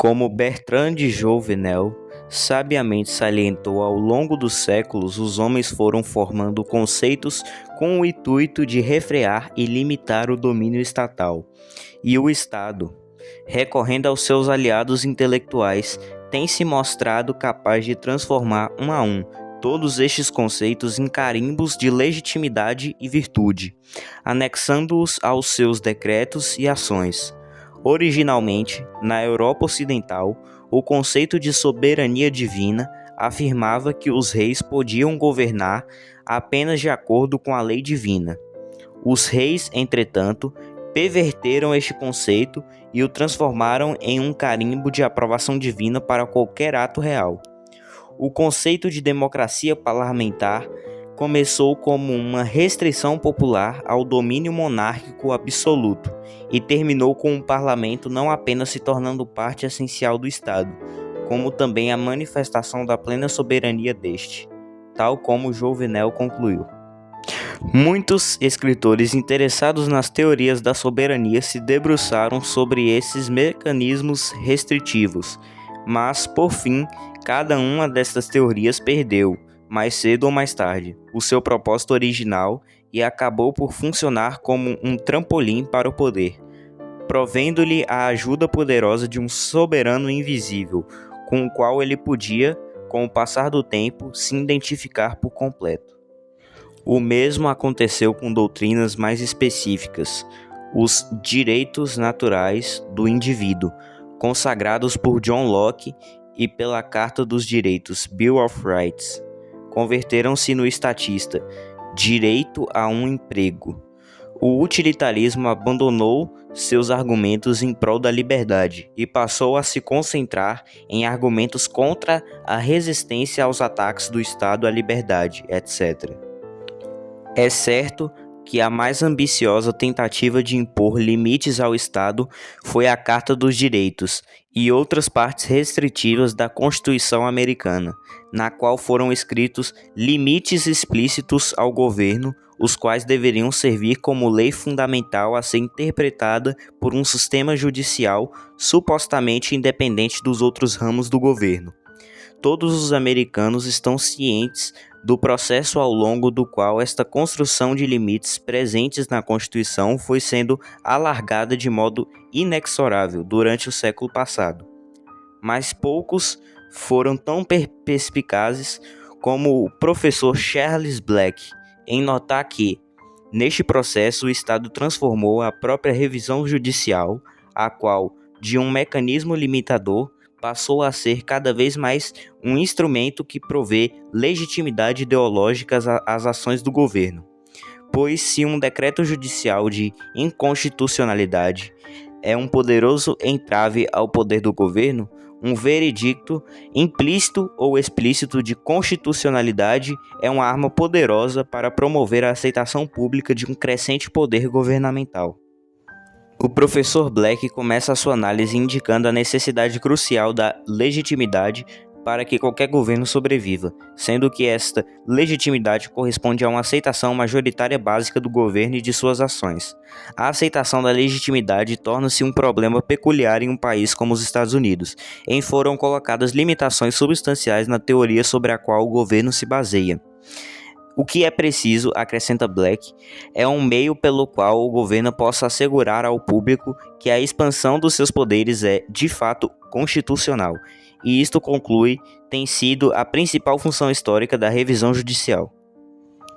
Como Bertrand de Jouvenel sabiamente salientou, ao longo dos séculos, os homens foram formando conceitos com o intuito de refrear e limitar o domínio estatal. E o Estado, recorrendo aos seus aliados intelectuais, tem se mostrado capaz de transformar um a um todos estes conceitos em carimbos de legitimidade e virtude, anexando-os aos seus decretos e ações. Originalmente, na Europa Ocidental, o conceito de soberania divina afirmava que os reis podiam governar apenas de acordo com a lei divina. Os reis, entretanto, perverteram este conceito e o transformaram em um carimbo de aprovação divina para qualquer ato real. O conceito de democracia parlamentar começou como uma restrição popular ao domínio monárquico absoluto e terminou com o parlamento não apenas se tornando parte essencial do Estado, como também a manifestação da plena soberania deste, tal como Jouvenel concluiu. Muitos escritores interessados nas teorias da soberania se debruçaram sobre esses mecanismos restritivos, mas, por fim, cada uma destas teorias perdeu, mais cedo ou mais tarde, o seu propósito original e acabou por funcionar como um trampolim para o poder, provendo-lhe a ajuda poderosa de um soberano invisível, com o qual ele podia, com o passar do tempo, se identificar por completo. O mesmo aconteceu com doutrinas mais específicas, os direitos naturais do indivíduo, consagrados por John Locke e pela Carta dos Direitos, Bill of Rights. Converteram-se no estatista, direito a um emprego. O utilitarismo abandonou seus argumentos em prol da liberdade e passou a se concentrar em argumentos contra a resistência aos ataques do Estado à liberdade, etc. É certo que a mais ambiciosa tentativa de impor limites ao Estado foi a Carta dos Direitos e outras partes restritivas da Constituição Americana, na qual foram escritos limites explícitos ao governo, os quais deveriam servir como lei fundamental a ser interpretada por um sistema judicial supostamente independente dos outros ramos do governo. Todos os americanos estão cientes do processo ao longo do qual esta construção de limites presentes na Constituição foi sendo alargada de modo inexorável durante o século passado. Mas poucos foram tão perspicazes como o professor Charles Black em notar que, neste processo, o Estado transformou a própria revisão judicial, a qual, de um mecanismo limitador, passou a ser cada vez mais um instrumento que provê legitimidade ideológica às ações do governo. Pois se um decreto judicial de inconstitucionalidade é um poderoso entrave ao poder do governo, um veredicto implícito ou explícito de constitucionalidade é uma arma poderosa para promover a aceitação pública de um crescente poder governamental. O professor Black começa a sua análise indicando a necessidade crucial da legitimidade para que qualquer governo sobreviva, sendo que esta legitimidade corresponde a uma aceitação majoritária básica do governo e de suas ações. A aceitação da legitimidade torna-se um problema peculiar em um país como os Estados Unidos, em foram colocadas limitações substanciais na teoria sobre a qual o governo se baseia. O que é preciso, acrescenta Black, é um meio pelo qual o governo possa assegurar ao público que a expansão dos seus poderes é, de fato, constitucional, e isto, conclui, tem sido a principal função histórica da revisão judicial.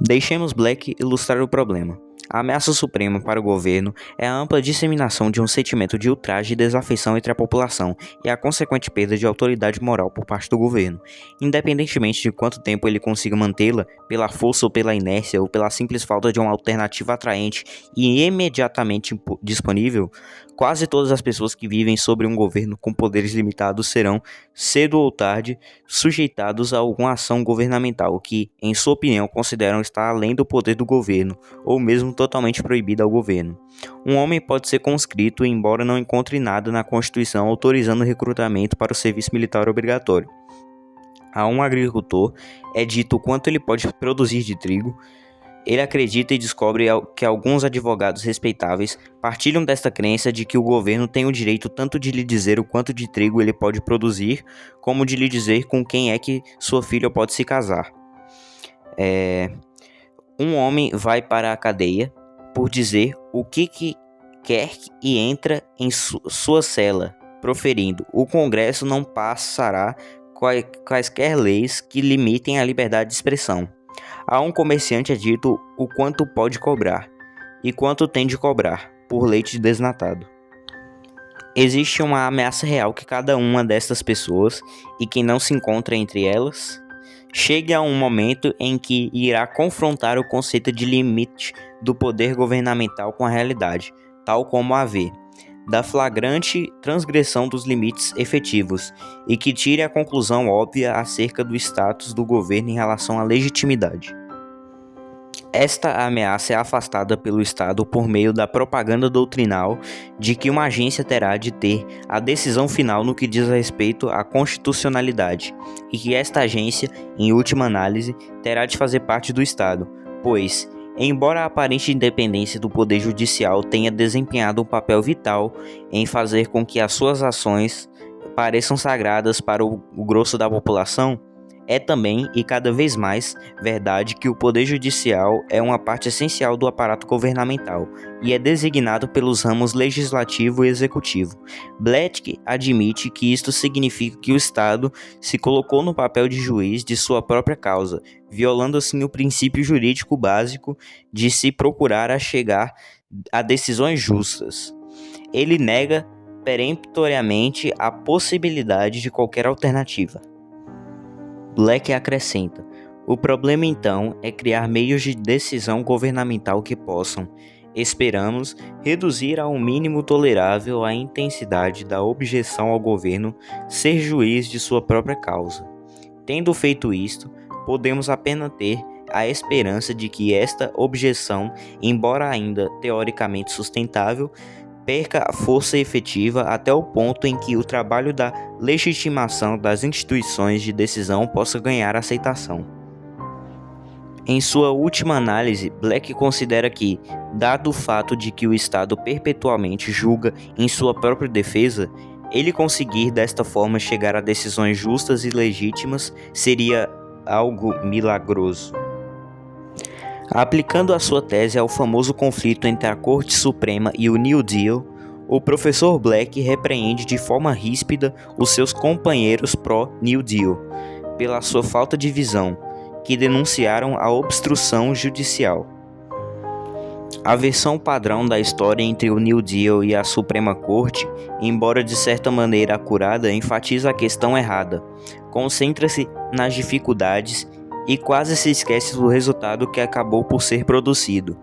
Deixemos Black ilustrar o problema. A ameaça suprema para o governo é a ampla disseminação de um sentimento de ultraje e desafeição entre a população e a consequente perda de autoridade moral por parte do governo, independentemente de quanto tempo ele consiga mantê-la, pela força ou pela inércia ou pela simples falta de uma alternativa atraente e imediatamente disponível. Quase todas as pessoas que vivem sobre um governo com poderes limitados serão, cedo ou tarde, sujeitados a alguma ação governamental que, em sua opinião, consideram estar além do poder do governo, ou mesmo totalmente proibida ao governo. Um homem pode ser conscrito, embora não encontre nada na Constituição autorizando o recrutamento para o serviço militar obrigatório. A um agricultor é dito o quanto ele pode produzir de trigo, Ele acredita e descobre que alguns advogados respeitáveis partilham desta crença de que o governo tem o direito tanto de lhe dizer o quanto de trigo ele pode produzir, como de lhe dizer com quem é que sua filha pode se casar. Um homem vai para a cadeia por dizer o que quer e entra em sua cela, proferindo: o Congresso não passará quaisquer leis que limitem a liberdade de expressão. A um comerciante é dito o quanto pode cobrar e quanto tem de cobrar por leite desnatado. Existe uma ameaça real que cada uma destas pessoas, e quem não se encontra entre elas, chegue a um momento em que irá confrontar o conceito de limite do poder governamental com a realidade, tal como a vê, da flagrante transgressão dos limites efetivos, e que tire a conclusão óbvia acerca do status do governo em relação à legitimidade. Esta ameaça é afastada pelo Estado por meio da propaganda doutrinal de que uma agência terá de ter a decisão final no que diz respeito à constitucionalidade, e que esta agência, em última análise, terá de fazer parte do Estado, pois, embora a aparente independência do Poder Judicial tenha desempenhado um papel vital em fazer com que as suas ações pareçam sagradas para o grosso da população, é também, e cada vez mais, verdade que o Poder Judicial é uma parte essencial do aparato governamental e é designado pelos ramos legislativo e executivo. Black admite que isto significa que o Estado se colocou no papel de juiz de sua própria causa, violando assim o princípio jurídico básico de se procurar a chegar a decisões justas. Ele nega peremptoriamente a possibilidade de qualquer alternativa. Black acrescenta: o problema então é criar meios de decisão governamental que possam, esperamos, reduzir ao mínimo tolerável a intensidade da objeção ao governo ser juiz de sua própria causa. Tendo feito isto, podemos apenas ter a esperança de que esta objeção, embora ainda teoricamente sustentável, perca a força efetiva até o ponto em que o trabalho da legitimação das instituições de decisão possa ganhar aceitação. Em sua última análise, Black considera que, dado o fato de que o Estado perpetuamente julga em sua própria defesa, ele conseguir desta forma chegar a decisões justas e legítimas seria algo milagroso. Aplicando a sua tese ao famoso conflito entre a Corte Suprema e o New Deal, o professor Black repreende de forma ríspida os seus companheiros pró-New Deal pela sua falta de visão, que denunciaram a obstrução judicial. A versão padrão da história entre o New Deal e a Suprema Corte, embora de certa maneira acurada, enfatiza a questão errada, concentra-se nas dificuldades e quase se esquece do resultado que acabou por ser produzido.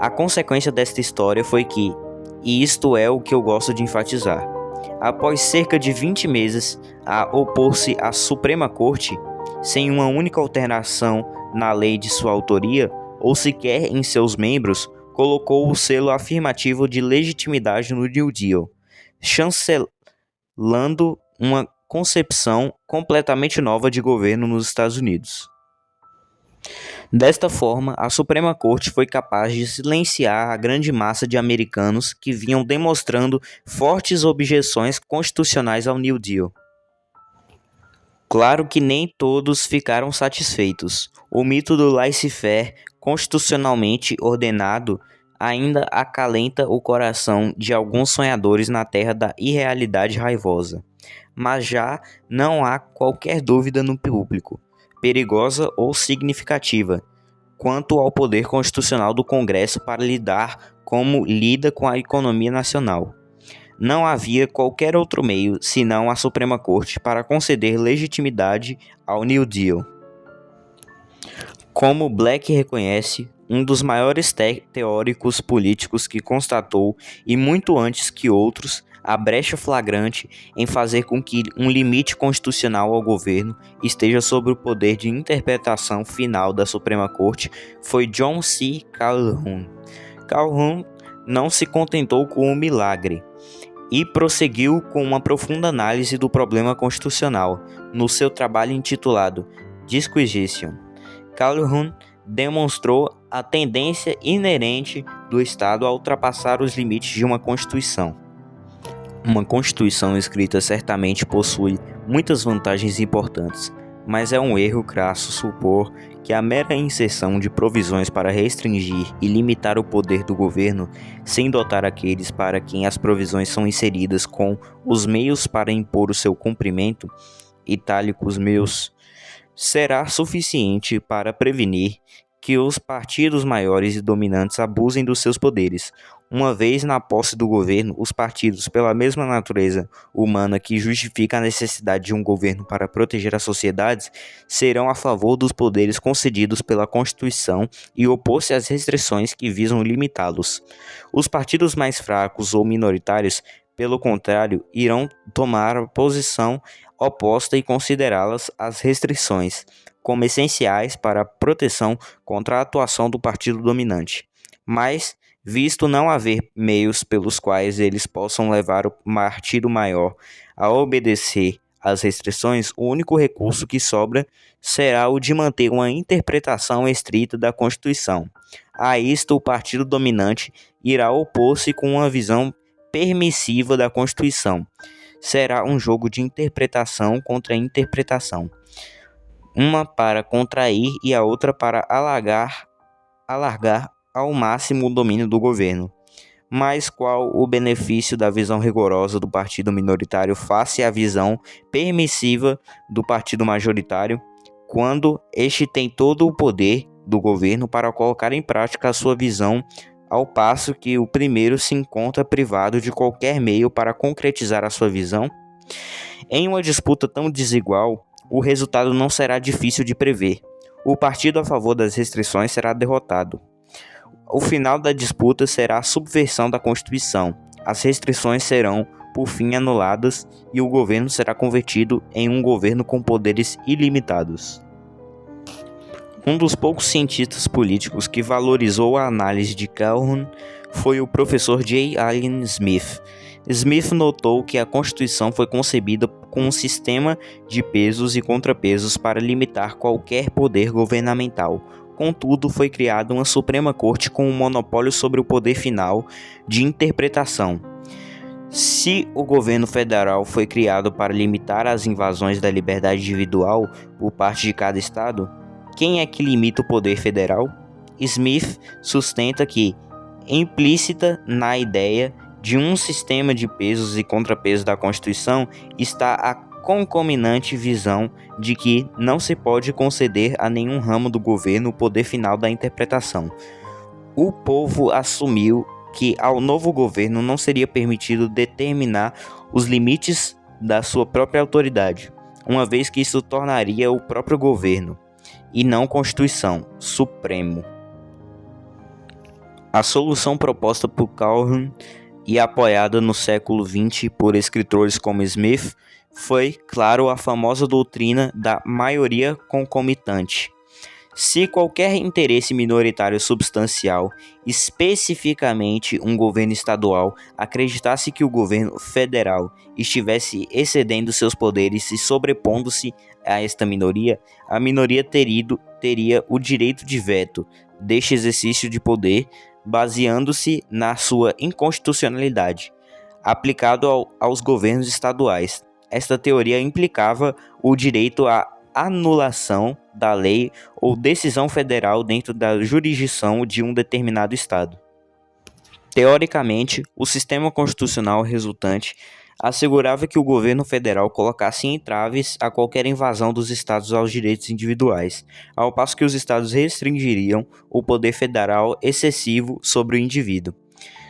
A consequência desta história foi que, e isto é o que eu gosto de enfatizar, após cerca de 20 meses a opor-se à Suprema Corte, sem uma única alteração na lei de sua autoria, ou sequer em seus membros, colocou o selo afirmativo de legitimidade no New Deal, chancelando uma concepção completamente nova de governo nos Estados Unidos. Desta forma, a Suprema Corte foi capaz de silenciar a grande massa de americanos que vinham demonstrando fortes objeções constitucionais ao New Deal. Claro que nem todos ficaram satisfeitos. O mito do laissez-faire constitucionalmente ordenado ainda acalenta o coração de alguns sonhadores na terra da irrealidade raivosa. Mas já não há qualquer dúvida no público, perigosa ou significativa, quanto ao poder constitucional do Congresso para lidar como lida com a economia nacional. Não havia qualquer outro meio, senão a Suprema Corte, para conceder legitimidade ao New Deal. Como Black reconhece, um dos maiores teóricos políticos que constatou, e muito antes que outros, a brecha flagrante em fazer com que um limite constitucional ao governo esteja sob o poder de interpretação final da Suprema Corte foi John C. Calhoun. Calhoun não se contentou com o milagre e prosseguiu com uma profunda análise do problema constitucional no seu trabalho intitulado Disquisition. Calhoun demonstrou a tendência inerente do Estado a ultrapassar os limites de uma Constituição. Uma Constituição escrita certamente possui muitas vantagens importantes, mas é um erro crasso supor que a mera inserção de provisões para restringir e limitar o poder do governo, sem dotar aqueles para quem as provisões são inseridas com os meios para impor o seu cumprimento, itálicos meus, será suficiente para prevenir que os partidos maiores e dominantes abusem dos seus poderes. Uma vez na posse do governo, os partidos, pela mesma natureza humana que justifica a necessidade de um governo para proteger as sociedades, serão a favor dos poderes concedidos pela Constituição e opor-se às restrições que visam limitá-los. Os partidos mais fracos ou minoritários, pelo contrário, irão tomar a posição oposta e considerá-las as restrições como essenciais para a proteção contra a atuação do partido dominante. Mas, visto não haver meios pelos quais eles possam levar o partido maior a obedecer às restrições, o único recurso que sobra será o de manter uma interpretação estrita da Constituição. A isto, o partido dominante irá opor-se com uma visão permissiva da Constituição. Será um jogo de interpretação contra interpretação, uma para contrair e a outra para alargar ao máximo o domínio do governo. Mas qual o benefício da visão rigorosa do partido minoritário face à visão permissiva do partido majoritário, quando este tem todo o poder do governo para colocar em prática a sua visão, ao passo que o primeiro se encontra privado de qualquer meio para concretizar a sua visão? Em uma disputa tão desigual, o resultado não será difícil de prever. O partido a favor das restrições será derrotado. O final da disputa será a subversão da Constituição. As restrições serão, por fim, anuladas e o governo será convertido em um governo com poderes ilimitados. Um dos poucos cientistas políticos que valorizou a análise de Calhoun foi o professor J. Allen Smith. Smith notou que a Constituição foi concebida com um sistema de pesos e contrapesos para limitar qualquer poder governamental. Contudo, foi criada uma Suprema Corte com um monopólio sobre o poder final de interpretação. Se o governo federal foi criado para limitar as invasões da liberdade individual por parte de cada estado, quem é que limita o poder federal? Smith sustenta que, implícita na ideia de um sistema de pesos e contrapesos da Constituição, está a concomitante visão de que não se pode conceder a nenhum ramo do governo o poder final da interpretação. O povo assumiu que ao novo governo não seria permitido determinar os limites da sua própria autoridade, uma vez que isso tornaria o próprio governo, e não Constituição, supremo. A solução proposta por Calhoun e apoiada no século XX por escritores como Smith foi, claro, a famosa doutrina da maioria concomitante. Se qualquer interesse minoritário substancial, especificamente um governo estadual, acreditasse que o governo federal estivesse excedendo seus poderes e sobrepondo-se a esta minoria, a minoria teria o direito de veto deste exercício de poder, baseando-se na sua inconstitucionalidade, aplicado aos governos estaduais. Esta teoria implicava o direito à anulação da lei ou decisão federal dentro da jurisdição de um determinado estado. Teoricamente, o sistema constitucional resultante assegurava que o governo federal colocasse entraves a qualquer invasão dos estados aos direitos individuais, ao passo que os estados restringiriam o poder federal excessivo sobre o indivíduo.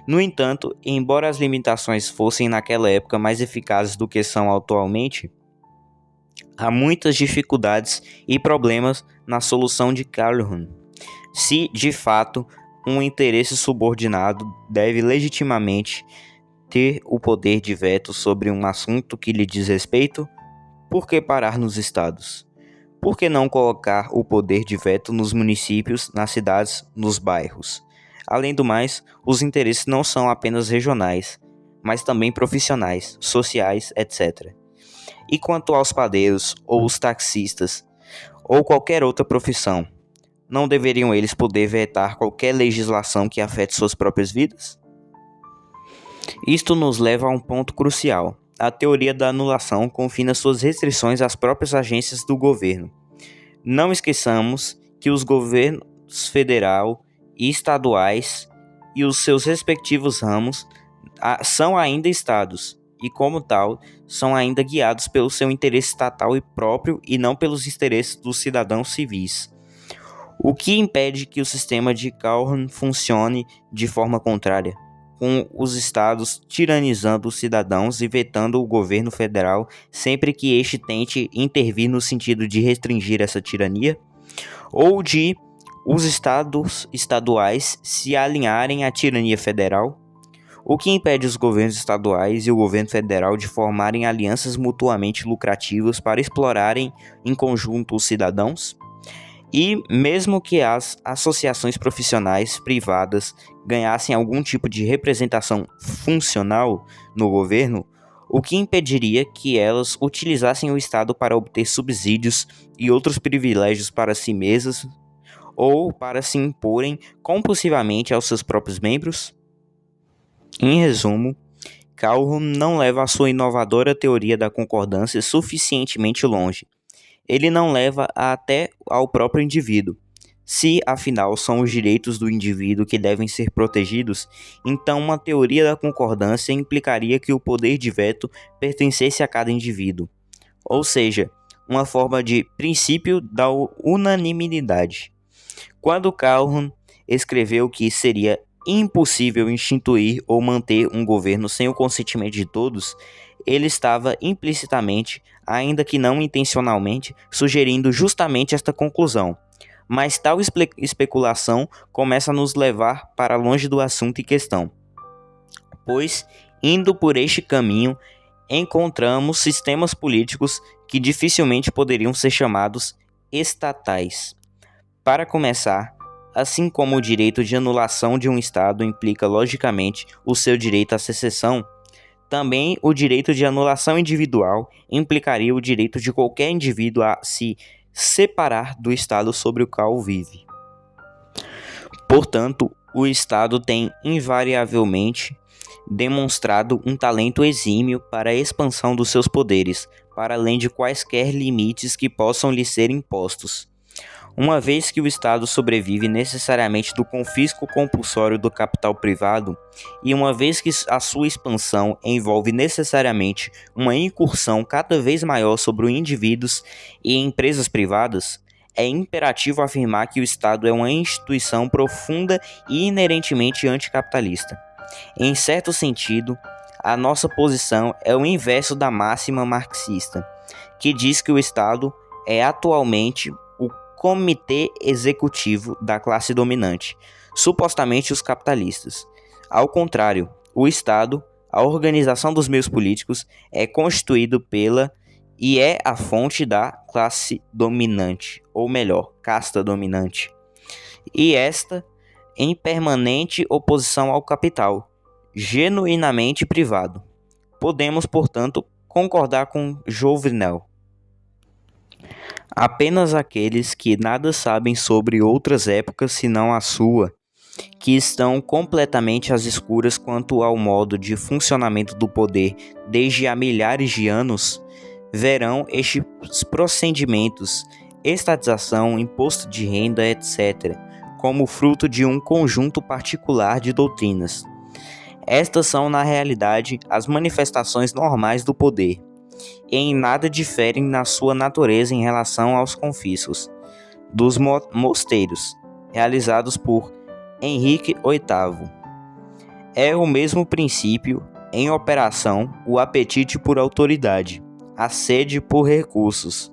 No entanto, embora as limitações fossem naquela época mais eficazes do que são atualmente, há muitas dificuldades e problemas na solução de Calhoun. Se, de fato, um interesse subordinado deve legitimamente ter o poder de veto sobre um assunto que lhe diz respeito, por que parar nos estados? Por que não colocar o poder de veto nos municípios, nas cidades, nos bairros? Além do mais, os interesses não são apenas regionais, mas também profissionais, sociais, etc. E quanto aos padeiros, ou os taxistas, ou qualquer outra profissão? Não deveriam eles poder vetar qualquer legislação que afete suas próprias vidas? Isto nos leva a um ponto crucial. A teoria da anulação confina suas restrições às próprias agências do governo. Não esqueçamos que os governos federal e estaduais e os seus respectivos ramos são ainda estados e, como tal, são ainda guiados pelo seu interesse estatal e próprio e não pelos interesses dos cidadãos civis. O que impede que o sistema de Calhoun funcione de forma contrária, com os estados tiranizando os cidadãos e vetando o governo federal sempre que este tente intervir no sentido de restringir essa tirania? Ou de os estados estaduais se alinharem à tirania federal? O que impede os governos estaduais e o governo federal de formarem alianças mutuamente lucrativas para explorarem em conjunto os cidadãos? E mesmo que as associações profissionais privadas ganhassem algum tipo de representação funcional no governo, o que impediria que elas utilizassem o Estado para obter subsídios e outros privilégios para si mesmas ou para se imporem compulsivamente aos seus próprios membros? Em resumo, Calhoun não leva a sua inovadora teoria da concordância suficientemente longe. Ele não leva até ao próprio indivíduo. Se, afinal, são os direitos do indivíduo que devem ser protegidos, então uma teoria da concordância implicaria que o poder de veto pertencesse a cada indivíduo. Ou seja, uma forma de princípio da unanimidade. Quando Calhoun escreveu que seria impossível instituir ou manter um governo sem o consentimento de todos, ele estava implicitamente, ainda que não intencionalmente, sugerindo justamente esta conclusão. Mas tal especulação começa a nos levar para longe do assunto em questão, pois, indo por este caminho, encontramos sistemas políticos que dificilmente poderiam ser chamados estatais. Para começar, assim como o direito de anulação de um Estado implica logicamente o seu direito à secessão, também o direito de anulação individual implicaria o direito de qualquer indivíduo a se separar do Estado sobre o qual vive. Portanto, o Estado tem invariavelmente demonstrado um talento exímio para a expansão dos seus poderes, para além de quaisquer limites que possam lhe ser impostos. Uma vez que o Estado sobrevive necessariamente do confisco compulsório do capital privado, e uma vez que a sua expansão envolve necessariamente uma incursão cada vez maior sobre indivíduos e empresas privadas, é imperativo afirmar que o Estado é uma instituição profunda e inerentemente anticapitalista. Em certo sentido, a nossa posição é o inverso da máxima marxista, que diz que o Estado é atualmente comitê executivo da classe dominante, supostamente os capitalistas. Ao contrário, o Estado, a organização dos meios políticos, é constituído pela e é a fonte da classe dominante, ou melhor, casta dominante. E esta em permanente oposição ao capital, genuinamente privado. Podemos, portanto, concordar com Jouvenel. Apenas aqueles que nada sabem sobre outras épocas senão a sua, que estão completamente às escuras quanto ao modo de funcionamento do poder desde há milhares de anos, verão estes procedimentos, estatização, imposto de renda, etc., como fruto de um conjunto particular de doutrinas. Estas são, na realidade, as manifestações normais do poder, e em nada diferem na sua natureza em relação aos confiscos dos mosteiros, realizados por Henrique VIII. É o mesmo princípio em operação o apetite por autoridade, a sede por recursos,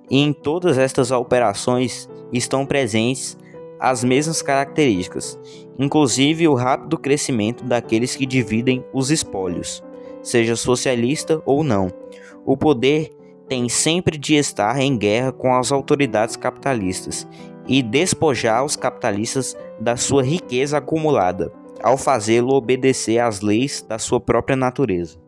e em todas estas operações estão presentes as mesmas características, inclusive o rápido crescimento daqueles que dividem os espólios, seja socialista ou não. O poder tem sempre de estar em guerra com as autoridades capitalistas e despojar os capitalistas da sua riqueza acumulada, ao fazê-lo obedecer às leis da sua própria natureza.